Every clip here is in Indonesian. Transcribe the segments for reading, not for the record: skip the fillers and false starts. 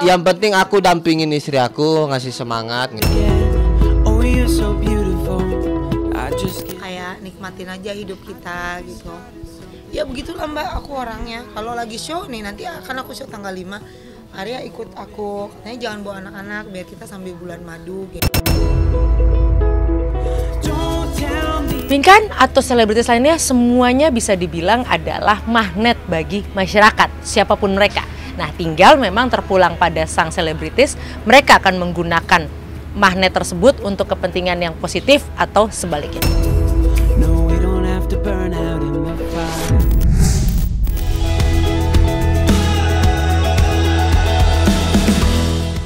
Yang penting aku dampingin istri aku, ngasih semangat. Kayak nikmatin aja hidup kita gitu. Ya begitulah Mbak, aku orangnya. Kalau lagi show nih, nanti akan aku show tanggal 5. Arya ikut aku, katanya jangan bawa anak-anak biar kita sambil bulan madu gitu. Pingkan atau selebritis lainnya semuanya bisa dibilang adalah magnet bagi masyarakat, siapapun mereka. Nah, tinggal memang terpulang pada sang selebritis, mereka akan menggunakan magnet tersebut untuk kepentingan yang positif atau sebaliknya.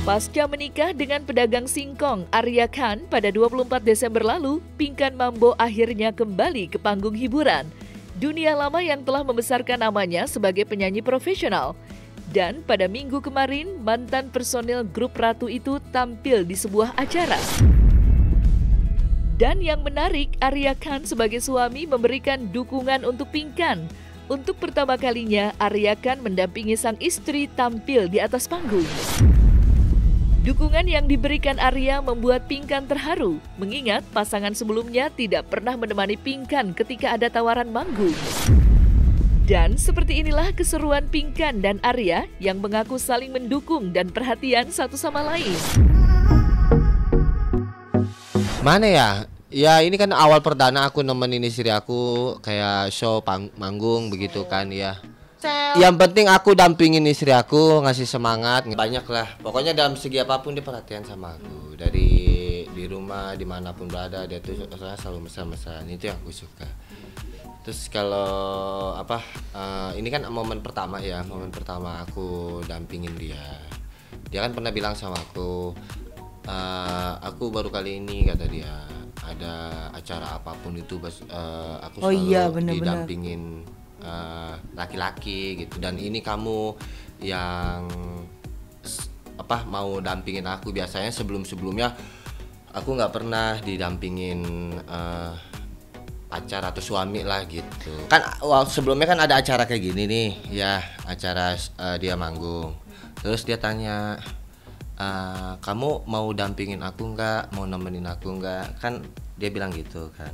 Pasca menikah dengan pedagang singkong Arya Khan pada 24 Desember lalu, Pinkan Mambo akhirnya kembali ke panggung hiburan. Dunia lama yang telah membesarkan namanya sebagai penyanyi profesional. Dan pada minggu kemarin, mantan personil grup Ratu itu tampil di sebuah acara. Dan yang menarik, Arya Khan sebagai suami memberikan dukungan untuk Pinkan. Untuk pertama kalinya, Arya Khan mendampingi sang istri tampil di atas panggung. Dukungan yang diberikan Arya membuat Pinkan terharu, mengingat pasangan sebelumnya tidak pernah menemani Pinkan ketika ada tawaran manggung. Dan seperti inilah keseruan Pinkan dan Arya yang mengaku saling mendukung dan perhatian satu sama lain. Mana ya? Ya ini kan awal perdana aku nemenin istri aku kayak show manggung begitu kan ya. Yang penting aku dampingin istri aku, ngasih semangat, banyak lah. Pokoknya dalam segi apapun dia perhatian sama aku. Dari di rumah, dimanapun berada, dia tuh selalu mesra-mesraan. Itu yang aku suka. Terus kalau ini kan momen pertama ya, momen pertama aku dampingin dia. Dia kan pernah bilang sama aku baru kali ini kata dia ada acara apapun itu aku selalu didampingin laki-laki gitu, dan ini kamu yang mau dampingin aku. Biasanya sebelumnya aku nggak pernah didampingin pacar atau suami lah gitu kan. Sebelumnya kan ada acara kayak gini nih ya, acara dia manggung, terus dia tanya, kamu mau dampingin aku nggak, mau nemenin aku nggak, kan dia bilang gitu kan.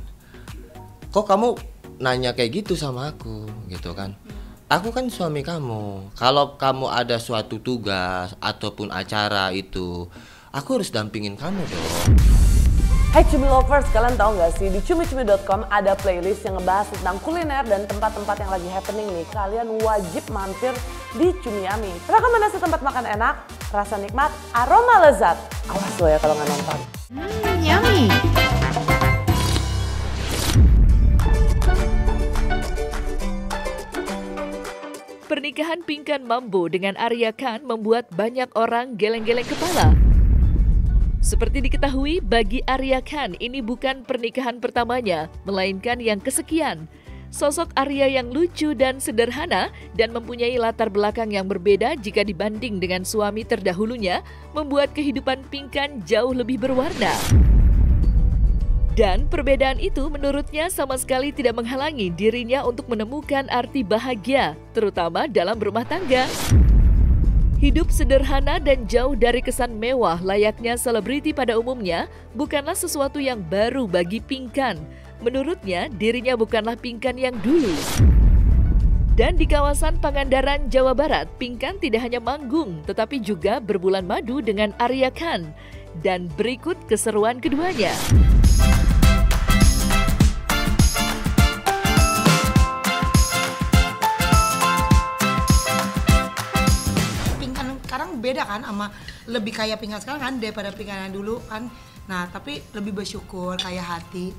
Kok kamu nanya kayak gitu sama aku gitu kan, aku kan suami kamu. Kalau kamu ada suatu tugas ataupun acara itu, aku harus dampingin kamu dong. Hai Cumi Lovers, kalian tahu nggak sih di cumi-cumi.com ada playlist yang ngebahas tentang kuliner dan tempat-tempat yang lagi happening nih. Kalian wajib mampir di Cumiyami. Rekomendasi tempat makan enak, rasa nikmat, aroma lezat. Awas lo ya kalau nggak nonton. Yummy. Pernikahan Pinkan Mambo dengan Arya Khan membuat banyak orang geleng-geleng kepala. Seperti diketahui, bagi Arya Khan ini bukan pernikahan pertamanya, melainkan yang kesekian. Sosok Arya yang lucu dan sederhana dan mempunyai latar belakang yang berbeda jika dibanding dengan suami terdahulunya, membuat kehidupan Pinkan jauh lebih berwarna. Dan perbedaan itu menurutnya sama sekali tidak menghalangi dirinya untuk menemukan arti bahagia, terutama dalam berumah tangga. Hidup sederhana dan jauh dari kesan mewah layaknya selebriti pada umumnya bukanlah sesuatu yang baru bagi Pinkan. Menurutnya, dirinya bukanlah Pinkan yang dulu. Dan di kawasan Pangandaran, Jawa Barat, Pinkan tidak hanya manggung, tetapi juga berbulan madu dengan Arya Khan. Dan berikut keseruan keduanya. Beda kan sama lebih kayak Pinkan sekarang kan daripada Pinkan yang dulu kan. Nah tapi lebih bersyukur, kayak hati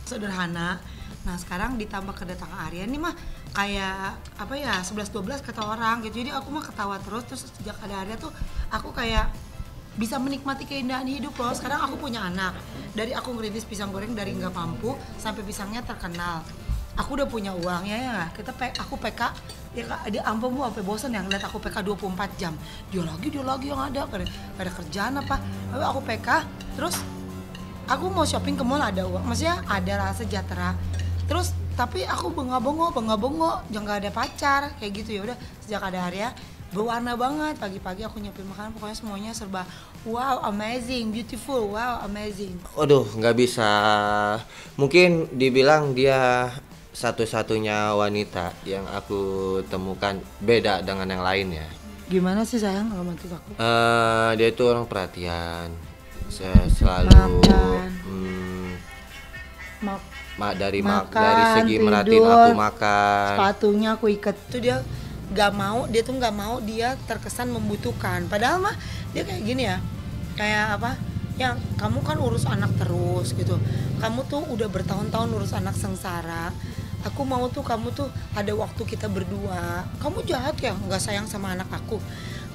sederhana. Nah sekarang ditambah kedatangan Arya ini mah kayak 11-12 kata orang gitu. Jadi aku mah ketawa terus sejak ada Arya tuh aku kayak bisa menikmati keindahan hidup loh. Sekarang aku punya anak, dari aku ngerintis pisang goreng dari nggak mampu sampai pisangnya terkenal. Aku udah punya uang ya, aku PK ya Kak, dia ampun bu sampai bosan ya ngeliat aku PK 24 jam. Dia lagi yang ada pada kerjaan apa. Lalu aku PK, terus aku mau shopping ke mall ada uang, maksudnya ada rasa sejahtera. Terus tapi aku bengong, jangan gak ada pacar kayak gitu. Ya udah sejak ada Arya berwarna banget. Pagi-pagi aku nyiapin makanan, pokoknya semuanya serba wow, amazing, beautiful, wow, amazing. Aduh, nggak bisa. Mungkin dibilang dia satu-satunya wanita yang aku temukan beda dengan yang lain ya. Gimana sih sayang romantis aku? Dia itu orang perhatian, selalu dari segi merhatiin aku makan. Sepatunya aku ikat tuh dia nggak mau dia terkesan membutuhkan. Padahal mah dia kayak gini ya, kayak apa? Ya kamu kan urus anak terus gitu. Kamu tuh udah bertahun-tahun urus anak sengsara. Aku mau tuh kamu tuh ada waktu kita berdua. Kamu jahat ya nggak sayang sama anak aku.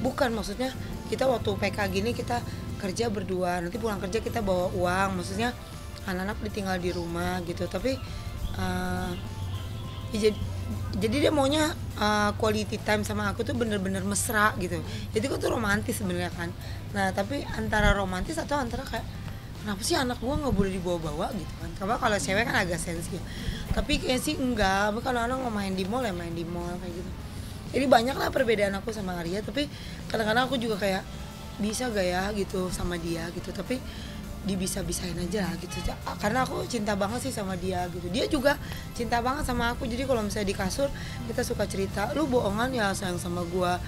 Bukan, maksudnya kita waktu PK gini kita kerja berdua. Nanti pulang kerja kita bawa uang. Maksudnya anak-anak ditinggal di rumah gitu. Tapi jadi dia maunya quality time sama aku tuh bener-bener mesra gitu. Jadi aku tuh romantis sebenarnya kan. Nah tapi antara romantis atau antara kayak kenapa sih anak gua nggak boleh dibawa-bawa gitu kan. Karena kalau cewek kan agak sensi ya. Tapi kayaknya sih enggak. Kalau anak mau main di mall ya main di mall kayak gitu. Jadi banyak lah perbedaan aku sama Arya. Tapi kadang-kadang aku juga kayak bisa gak ya gitu sama dia gitu. Tapi dibisa-bisain aja gitu. Karena aku cinta banget sih sama dia gitu. Dia juga cinta banget sama aku. Jadi kalau misalnya di kasur kita suka cerita, lu bohongan ya sayang sama gua.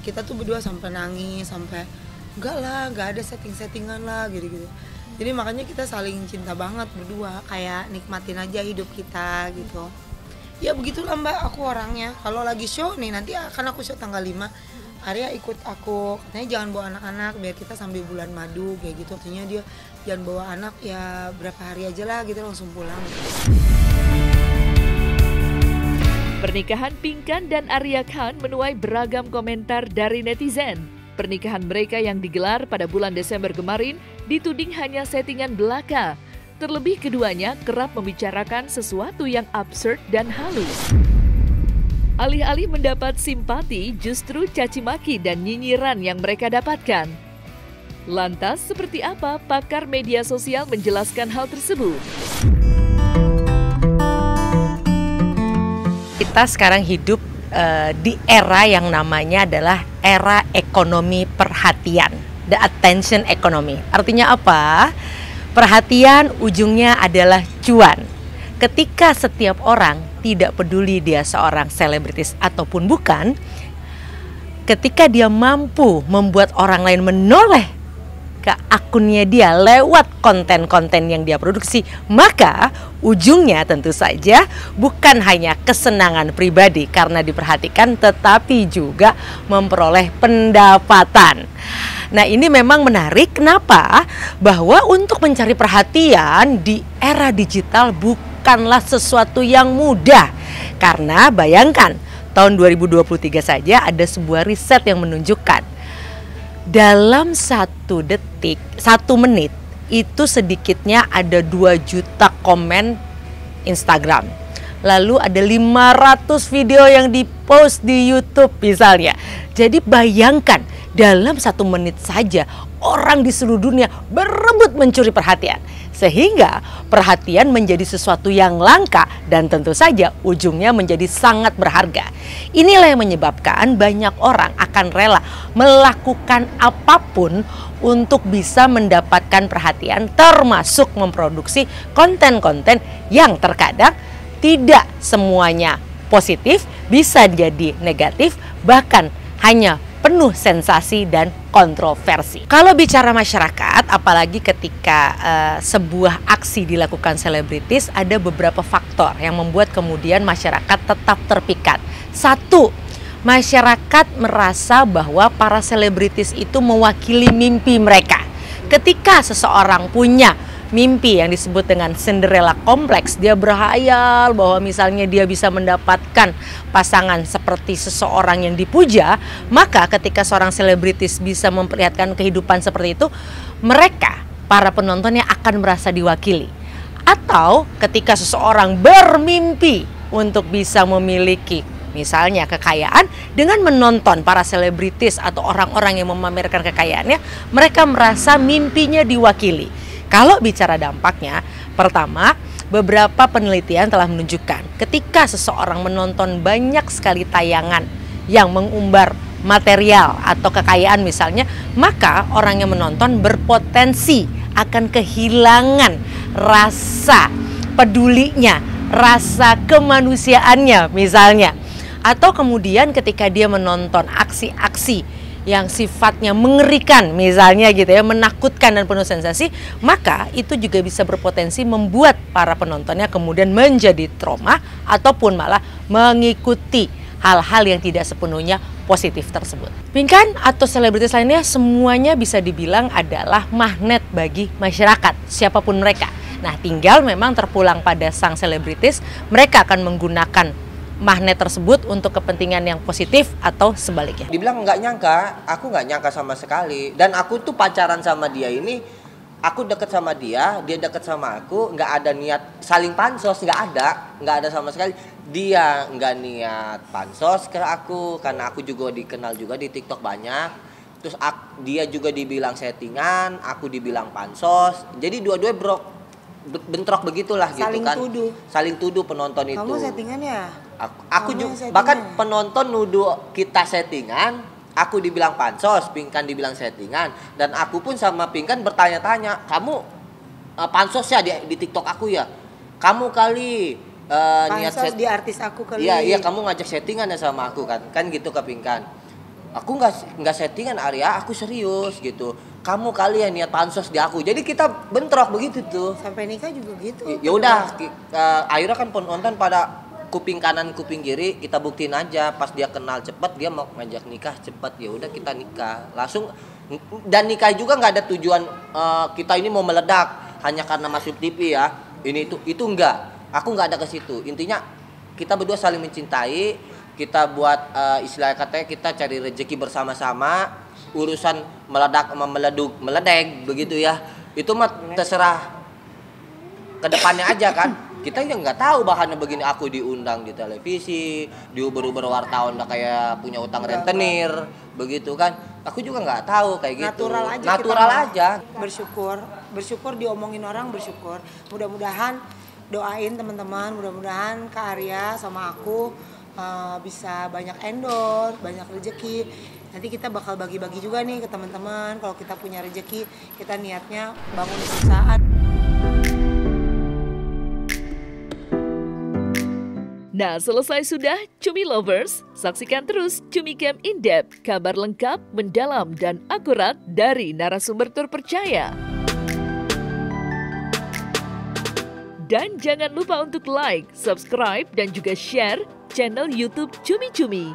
Kita tuh berdua sampai nangis, sampai enggak lah, enggak ada setting-settingan lah gitu-gitu. Jadi makanya kita saling cinta banget berdua, kayak nikmatin aja hidup kita gitu. Ya begitulah Mbak, aku orangnya. Kalau lagi show nih, nanti akan aku show tanggal 5. Arya ikut aku, katanya jangan bawa anak-anak biar kita sambil bulan madu kayak gitu. Katanya dia jangan bawa anak ya berapa hari aja lah gitu langsung pulang. Pernikahan Pinkan dan Arya Khan menuai beragam komentar dari netizen. Pernikahan mereka yang digelar pada bulan Desember kemarin dituding hanya settingan belaka. Terlebih keduanya kerap membicarakan sesuatu yang absurd dan halus. Alih-alih mendapat simpati, justru caci maki dan nyinyiran yang mereka dapatkan. Lantas, seperti apa pakar media sosial menjelaskan hal tersebut? Kita sekarang hidup di era yang namanya adalah era ekonomi perhatian, the attention economy. Artinya apa? Perhatian ujungnya adalah cuan. Ketika setiap orang tidak peduli dia seorang selebritis ataupun bukan, ketika dia mampu membuat orang lain menoleh ke akunnya dia lewat konten-konten yang dia produksi, maka ujungnya tentu saja bukan hanya kesenangan pribadi karena diperhatikan, tetapi juga memperoleh pendapatan. Nah ini memang menarik, kenapa? Bahwa untuk mencari perhatian di era digital bukanlah sesuatu yang mudah. Karena bayangkan, tahun 2023 saja ada sebuah riset yang menunjukkan dalam 1 detik, 1 menit itu sedikitnya ada 2 juta komen Instagram. Lalu ada 500 video yang dipost di YouTube misalnya. Jadi bayangkan, dalam 1 menit saja orang di seluruh dunia berebut mencuri perhatian. Sehingga perhatian menjadi sesuatu yang langka dan tentu saja ujungnya menjadi sangat berharga. Inilah yang menyebabkan banyak orang akan rela melakukan apapun untuk bisa mendapatkan perhatian, termasuk memproduksi konten-konten yang terkadang tidak semuanya positif, bisa jadi negatif, bahkan hanya penuh sensasi dan kontroversi. Kalau bicara masyarakat, apalagi ketika sebuah aksi dilakukan selebritis, ada beberapa faktor yang membuat kemudian masyarakat tetap terpikat. 1, masyarakat merasa bahwa para selebritis itu mewakili mimpi mereka. Ketika seseorang punya mimpi yang disebut dengan Cinderella Complex, dia berhayal bahwa misalnya dia bisa mendapatkan pasangan seperti seseorang yang dipuja, maka ketika seorang selebritis bisa memperlihatkan kehidupan seperti itu, mereka, para penontonnya akan merasa diwakili. Atau ketika seseorang bermimpi untuk bisa memiliki misalnya kekayaan, dengan menonton para selebritis atau orang-orang yang memamerkan kekayaannya, mereka merasa mimpinya diwakili. Kalau bicara dampaknya, pertama, beberapa penelitian telah menunjukkan ketika seseorang menonton banyak sekali tayangan yang mengumbar material atau kekayaan misalnya, maka orang yang menonton berpotensi akan kehilangan rasa pedulinya, rasa kemanusiaannya misalnya. Atau kemudian ketika dia menonton aksi-aksi yang sifatnya mengerikan misalnya gitu ya, menakutkan dan penuh sensasi, maka itu juga bisa berpotensi membuat para penontonnya kemudian menjadi trauma ataupun malah mengikuti hal-hal yang tidak sepenuhnya positif tersebut. Pingkan atau selebritis lainnya semuanya bisa dibilang adalah magnet bagi masyarakat, siapapun mereka. Nah, tinggal memang terpulang pada sang selebritis, mereka akan menggunakan magnet tersebut untuk kepentingan yang positif atau sebaliknya. Dibilang nggak nyangka, aku nggak nyangka sama sekali. Dan aku tuh pacaran sama dia ini, aku deket sama dia deket sama aku, nggak ada niat saling pansos, nggak ada sama sekali. Dia nggak niat pansos ke aku, karena aku juga dikenal juga di TikTok banyak. Terus dia juga dibilang settingan, aku dibilang pansos. Jadi dua-dua bentrok begitulah gitu kan. Saling tuduh penonton itu. Kamu settingan ya? Aku juga bahkan penonton nuduh kita settingan, aku dibilang pansos, Pinkan dibilang settingan, dan aku pun sama Pinkan bertanya-tanya, kamu pansos ya di TikTok aku ya? Kamu kali pansos di artis aku kali. Iya, kamu ngajak settingan ya sama aku kan gitu ke Pinkan. Aku nggak settingan Arya, aku serius gitu. Kamu kali ya niat pansos di aku. Jadi kita bentrok begitu tuh. Sampai nikah juga gitu. Ya udah, akhirnya kan penonton pada kuping kanan kuping kiri, kita buktiin aja. Pas dia kenal cepet, dia mau ngajak nikah cepet, ya udah kita nikah langsung. Dan nikah juga nggak ada tujuan kita ini mau meledak hanya karena masuk TV ya, ini itu enggak. Aku nggak ada ke situ. Intinya kita berdua saling mencintai, kita buat istilah katanya kita cari rezeki bersama-sama. Urusan meledek begitu ya, itu mah terserah kedepannya aja kan. Kita yang nggak tahu bahannya begini. Aku diundang di televisi, diuber-uber wartawan udah kayak punya utang rentenir begitu kan. Aku juga nggak tahu kayak gitu. Natural aja. Bersyukur diomongin orang, bersyukur. Mudah-mudahan doain teman-teman, mudah-mudahan Kak Arya sama aku bisa banyak endorse, banyak rezeki. Nanti kita bakal bagi-bagi juga nih ke teman-teman. Kalau kita punya rezeki, kita niatnya bangun perusahaan. Nah, selesai sudah Cumi Lovers. Saksikan terus Cumi Camp In-Depth, kabar lengkap, mendalam, dan akurat dari narasumber terpercaya. Dan jangan lupa untuk like, subscribe, dan juga share channel YouTube Cumi Cumi.